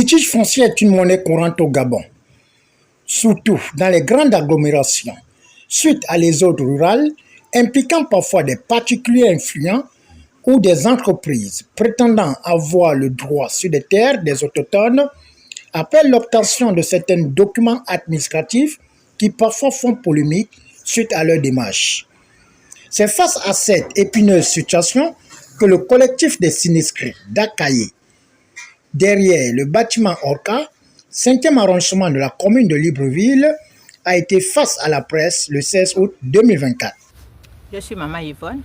litige foncier est une monnaie courante au Gabon, surtout dans les grandes agglomérations, suite à l'exode rural, impliquant parfois des particuliers influents ou des entreprises prétendant avoir le droit sur des terres des autochtones, appellent l'obtention de certains documents administratifs qui parfois font polémique suite à leur démarche. C'est face à cette épineuse situation que le collectif des sinistrés d'Akaye, derrière le bâtiment Orca, 5e arrondissement de la commune de Libreville, a été face à la presse le 16 août 2024. Je suis Maman Yvonne.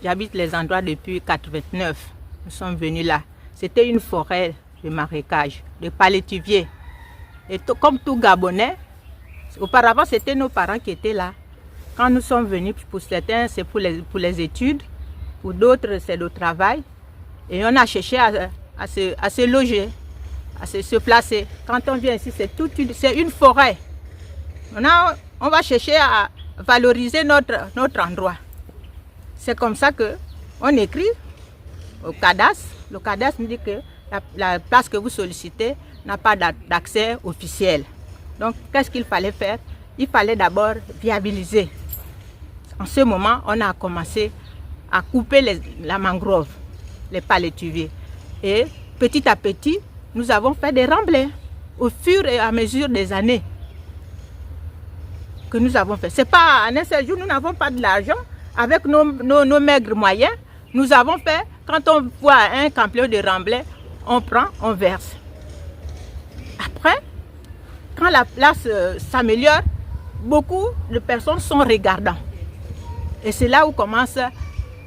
J'habite les endroits depuis 1989. Nous sommes venus là. C'était une forêt de marécage, de palétuviers. Et comme tout Gabonais, auparavant c'était nos parents qui étaient là. Quand nous sommes venus, pour certains c'est pour les études, pour d'autres c'est le travail. Et on a cherché à se loger, à se placer. Quand on vient ici, c'est une forêt. Maintenant, on va chercher à valoriser notre endroit. C'est comme ça qu'on écrit au cadastre. Le cadastre nous dit que la place que vous sollicitez n'a pas d'accès officiel. Donc, qu'est-ce qu'il fallait faire? Il fallait d'abord viabiliser. En ce moment, on a commencé à couper la mangrove, les palétuviers. Et petit à petit, nous avons fait des remblais au fur et à mesure des années que nous avons fait. C'est pas en un seul jour, nous n'avons pas de l'argent. Avec nos maigres moyens, nous avons fait, quand on voit un campion de remblai, on prend, on verse. Après, quand la place s'améliore, beaucoup de personnes sont regardants. Et c'est là où commence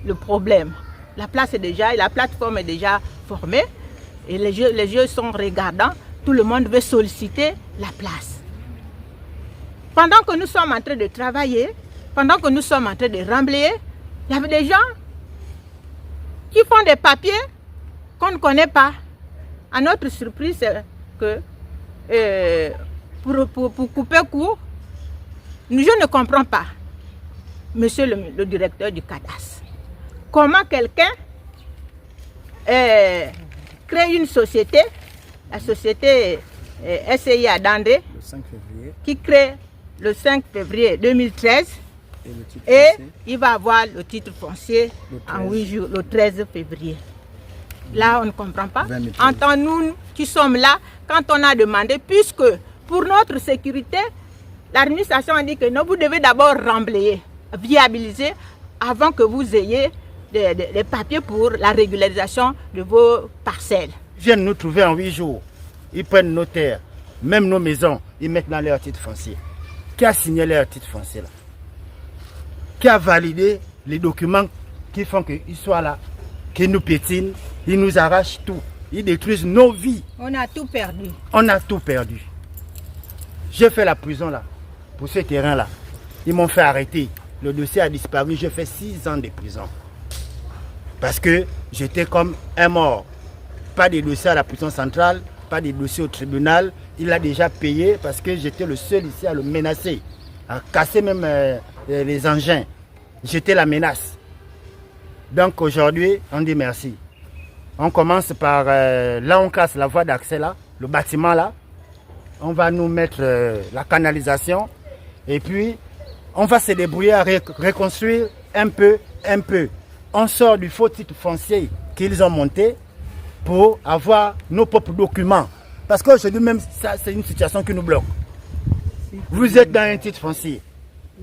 le problème. La plateforme est déjà formée et les jeux sont regardants. Tout le monde veut solliciter la place. Pendant que nous sommes en train de travailler, pendant que nous sommes en train de remblayer, il y avait des gens qui font des papiers qu'on ne connaît pas. À notre surprise, c'est que pour couper court, je ne comprends pas, monsieur le directeur du cadastre, comment quelqu'un crée une société, la société SCI Dandé, qui crée le 5 février 2013, et il va avoir le titre foncier en 8 jours, le 13 février. Là, on ne comprend pas. Entre nous qui sommes là, quand on a demandé, puisque pour notre sécurité, l'administration a dit que non, vous devez d'abord remblayer, viabiliser, avant que vous ayez des papiers pour la régularisation de vos parcelles. Ils viennent nous trouver en 8 jours. Ils prennent nos terres, même nos maisons, ils mettent dans leur titre foncier. Qui a signé leur titre foncier là? Qui a validé les documents qui font qu'ils soient là, qui nous piétinent, ils nous arrachent tout, ils détruisent nos vies. On a tout perdu. On a tout perdu. J'ai fait la prison là, pour ce terrain là. Ils m'ont fait arrêter. Le dossier a disparu, j'ai fait 6 ans de prison. Parce que j'étais comme un mort. Pas de dossier à la prison centrale, pas de dossier au tribunal. Il a déjà payé parce que j'étais le seul ici à le menacer, à casser même les engins. J'étais la menace. Donc aujourd'hui, on dit merci. On commence par, là on casse la voie d'accès là, le bâtiment là. On va nous mettre la canalisation et puis on va se débrouiller à reconstruire un peu. On sort du faux titre foncier qu'ils ont monté pour avoir nos propres documents. Parce qu'aujourd'hui même, ça c'est une situation qui nous bloque. Vous êtes dans un titre foncier.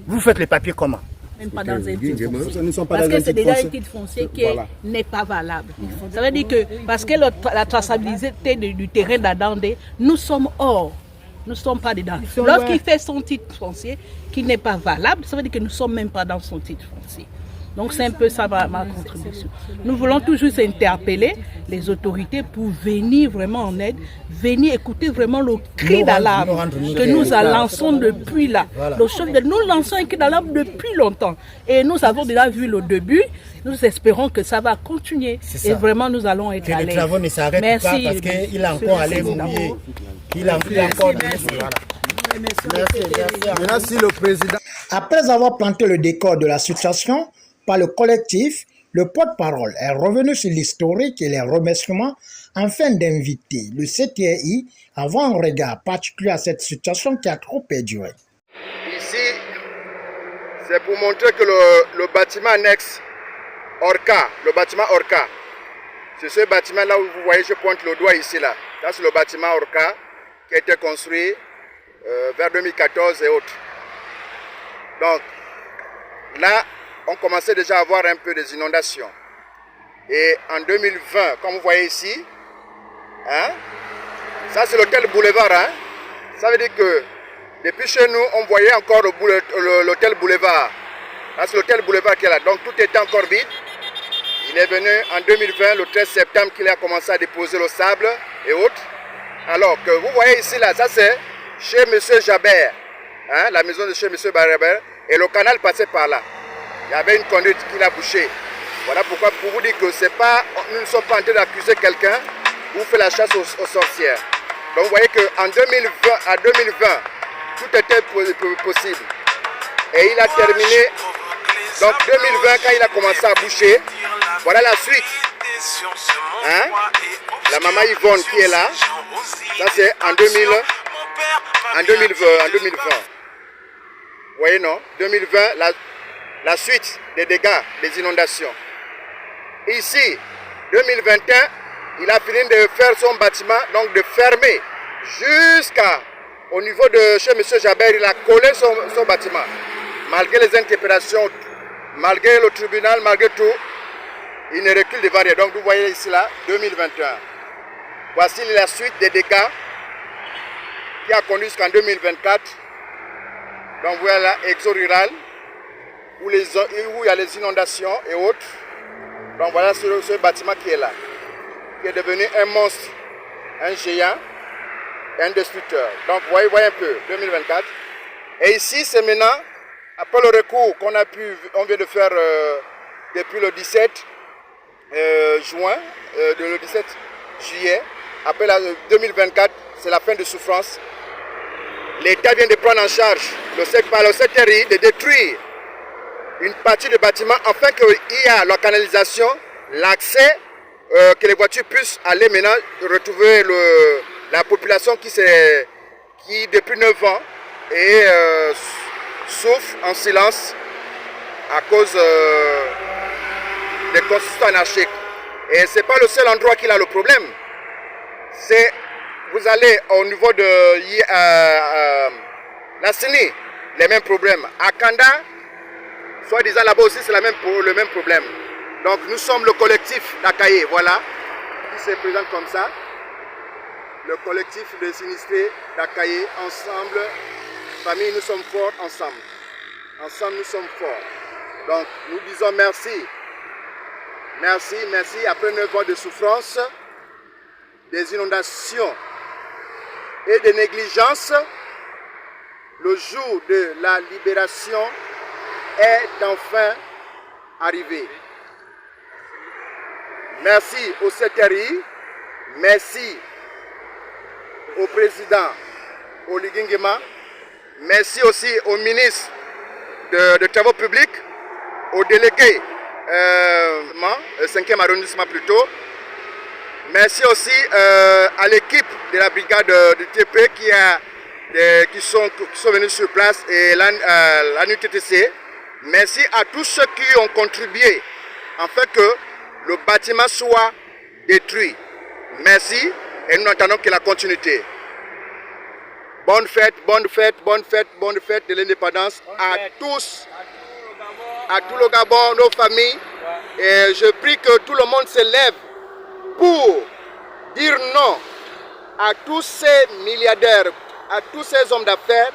Vous faites les papiers comment? Même pas dans un titre foncier. Parce que c'est déjà un titre foncier qui n'est pas valable. Ça veut dire que, parce que la traçabilité du terrain d'Adandé, nous sommes hors. Nous ne sommes pas dedans. Lorsqu'il fait son titre foncier qui n'est pas valable, ça veut dire que nous ne sommes même pas dans son titre foncier. Donc c'est un peu ça ma contribution. Nous voulons toujours interpeller les autorités pour venir vraiment en aide, venir écouter vraiment le cri d'alarme que nous lançons depuis là. Voilà. Nous lançons un cri d'alarme depuis longtemps. Et nous avons déjà vu le début. Nous espérons que ça va continuer. Et vraiment nous allons être à l'aise. Les travaux ne s'arrêtent pas parce qu'il a encore allé mouiller. Il a encore Merci le président. Après avoir planté le décor de la situation par le collectif, Le porte-parole est revenu sur l'historique et les remerciements afin d'inviter le CTI à avoir un regard particulier à cette situation qui a trop perduré. Ici, c'est pour montrer que le bâtiment annexe Orca, le bâtiment Orca, c'est ce bâtiment là où vous voyez, je pointe le doigt ici là. Là c'est le bâtiment Orca qui a été construit vers 2014 et autres. Donc là, on commençait déjà à avoir un peu des inondations. Et en 2020, comme vous voyez ici, hein, ça c'est l'hôtel Boulevard. Hein, ça veut dire que depuis chez nous, on voyait encore l'hôtel Boulevard. Là c'est l'hôtel Boulevard qui est là. Donc tout était encore vide. Il est venu en 2020, le 13 septembre, qu'il a commencé à déposer le sable et autres. Alors que vous voyez ici, là, ça c'est chez M. Jabert, hein, la maison de chez M. Jabert, et le canal passait par là. Il y avait une conduite qui l'a bouché. Voilà pourquoi, pour vous dire que c'est pas, nous ne sommes pas en train d'accuser quelqu'un ou faire la chasse aux sorcières. Donc vous voyez qu'en 2020, à 2020, tout était possible. Et il a terminé, donc 2020, quand il a commencé à boucher, voilà la suite. Hein? La maman Yvonne qui est là, ça c'est en 2020. Vous voyez non? 2020, la suite des dégâts, des inondations. Ici, 2021, il a fini de faire son bâtiment, donc de fermer jusqu'au niveau de chez M. Jabert, il a collé son bâtiment. Malgré les interpellations, malgré le tribunal, malgré tout, il ne recule devant rien. Donc vous voyez ici là, 2021. Voici la suite des dégâts qui a conduit jusqu'en 2024. Donc voilà l'exode rural où il y a les inondations et autres. Donc voilà ce bâtiment qui est là, qui est devenu un monstre, un géant, un destructeur. Donc vous voyez un peu, 2024. Et ici c'est maintenant, après le recours qu'on vient de faire depuis le 17 juin, le 17 juillet, après 2024, c'est la fin de souffrance. L'État vient de prendre en charge par le CTRI de détruire une partie du bâtiment afin qu'il y ait la canalisation, l'accès, que les voitures puissent aller maintenant retrouver la population qui depuis 9 ans souffre en silence à cause des constructions anarchiques. Et ce n'est pas le seul endroit qu'il a le problème. Vous allez au niveau de la CENI, les mêmes problèmes. À Kanda, soi-disant là-bas aussi, c'est le même problème. Donc nous sommes le collectif d'Akaye, voilà, qui se présente comme ça. Le collectif de sinistrés d'Akaye, ensemble, famille, nous sommes forts ensemble. Ensemble, nous sommes forts. Donc nous disons merci. Merci, merci. Après 9 ans de souffrance, des inondations et des négligences, le jour de la libération est enfin arrivé. Merci au CTRI, merci au président Oligui Nguema, merci aussi au ministre de Travaux publics, au délégué 5e arrondissement plutôt. Merci aussi à l'équipe de la brigade de TP qui sont venus sur place et la NUTTC. Merci à tous ceux qui ont contribué afin que le bâtiment soit détruit. Merci et nous attendons que la continuité. Bonne fête, bonne fête, bonne fête, bonne fête de l'indépendance à tous, à tout le Gabon, nos familles. Et je prie que tout le monde se lève pour dire non à tous ces milliardaires, à tous ces hommes d'affaires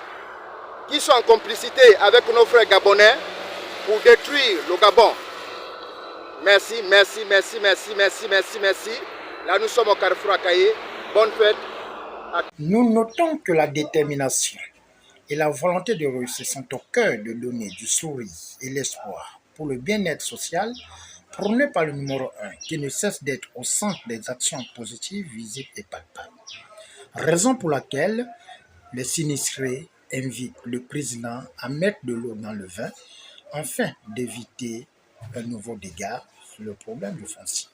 qui sont en complicité avec nos frères gabonais pour détruire le Gabon. Merci, merci, merci, merci, merci, merci, merci. Là, nous sommes au Carrefour Akaye. Bonne fête. Nous notons que la détermination et la volonté de réussir sont au cœur de donner du sourire et l'espoir pour le bien-être social prôné par le numéro 1 qui ne cesse d'être au centre des actions positives, visibles et palpables. Raison pour laquelle les sinistrés invitent le président à mettre de l'eau dans le vin afin d'éviter un nouveau dégât sur le problème du foncier.